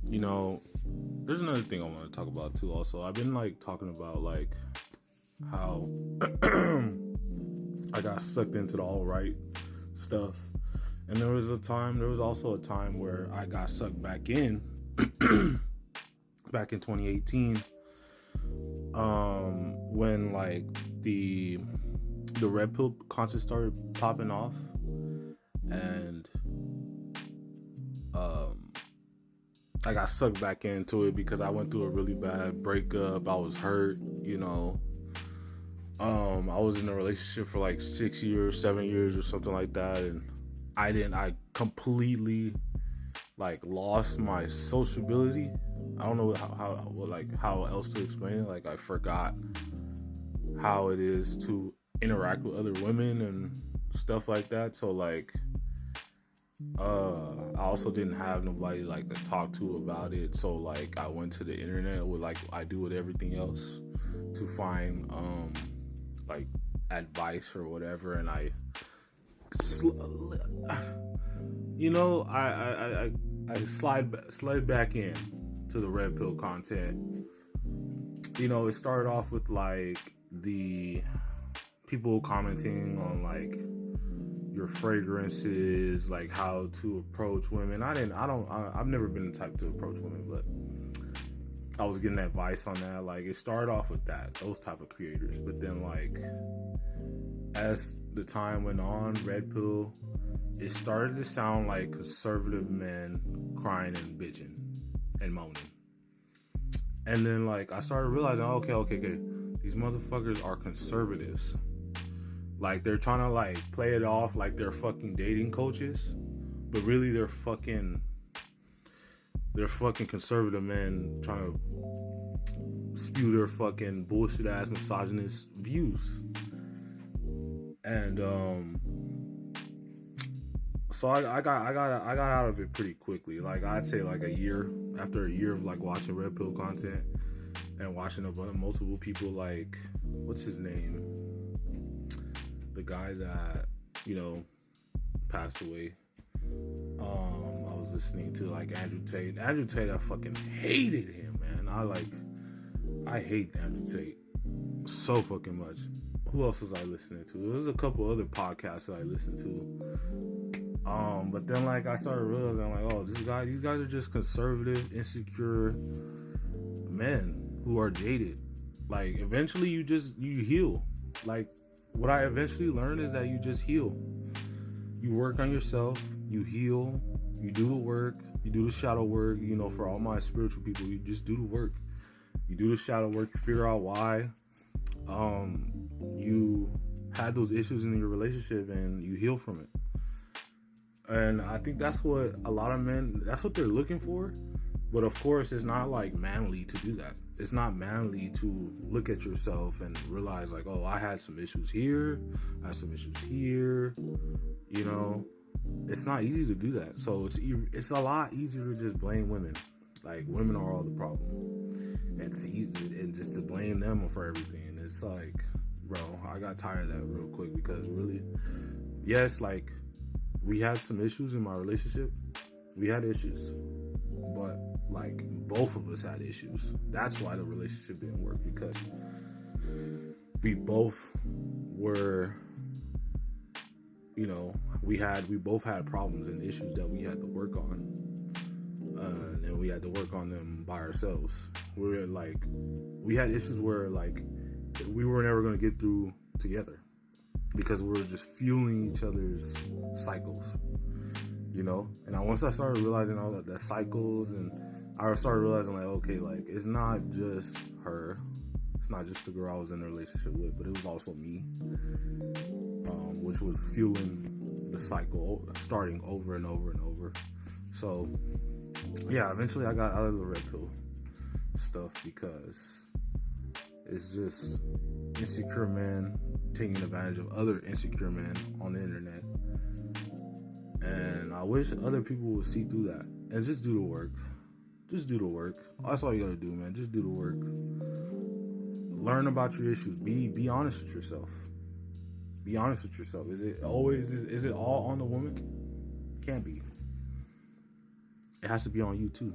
you know, there's another thing I want to talk about too. Also, I've been like talking about like how I got sucked into the all right stuff, and there was also a time where I got sucked back in, back in 2018, when like the Redpill content started popping off, and I got sucked back into it because I went through a really bad breakup. I was hurt, you know. I was in a relationship for like 6 years, 7 years or something like that, and I completely like lost my sociability. I don't know how else to explain it. Like I forgot how it is to interact with other women and stuff like that. So like I also didn't have nobody like to talk to about it. So like I went to the internet with like I do with everything else to find like advice or whatever, and I slide back in to the Redpill content. You know, it started off with like the people commenting on like your fragrances, like how to approach women. I've never been the type to approach women, but I was getting advice on that. Like it started off with those type of creators, but then like as the time went on, Redpill, it started to sound like conservative men crying and bitching and moaning. And then like I started realizing, okay, these motherfuckers are conservatives. Like they're trying to like play it off like they're fucking dating coaches, but really they're fucking conservative men trying to spew their fucking bullshit ass misogynist views. And so I got out of it pretty quickly. Like I'd say like after a year of like watching Redpill content and watching multiple people, like what's his name? The guy that, you know, passed away. I was listening to like Andrew Tate. Andrew Tate, I fucking hated him, man. I hate Andrew Tate so fucking much. Who else was I listening to? There was a couple other podcasts that I listened to. But then like I started realizing like, these guys are just conservative, insecure men who are jaded. Like eventually you heal. Like what I eventually learned is that you just heal. You work on yourself, you heal, you do the work, you do the shadow work. You know, for all my spiritual people, you just do the work. You do the shadow work, you figure out why you had those issues in your relationship and you heal from it. And I think that's what a lot of men, that's what they're looking for. But of course, it's not like manly to do that. It's not manly to look at yourself and realize like, I had some issues here, I had some issues here. You know, it's not easy to do that. So it's a lot easier to just blame women. Like women are all the problem, and it's easy and just to blame them for everything. And it's like, bro, I got tired of that real quick because really, yes, like we had some issues in my relationship. We had issues. But like both of us had issues. That's why the relationship didn't work, because we both were, you know, we both had problems and issues that we had to work on, and we had to work on them by ourselves. We had issues where like we were never going to get through together because we were just fueling each other's cycles. You know, and once I started realizing all the cycles, and I started realizing like, okay, like it's not just her, it's not just the girl I was in a relationship with, but it was also me, which was fueling the cycle, starting over and over and over. So, yeah, eventually I got out of the Redpill stuff because it's just insecure men taking advantage of other insecure men on the internet. And I wish other people would see through that and just do the work. Just do the work. That's all you gotta do, man. Just do the work. Learn about your issues. Be honest with yourself. Be honest with yourself. Is it all on the woman? Can't be. It has to be on you too.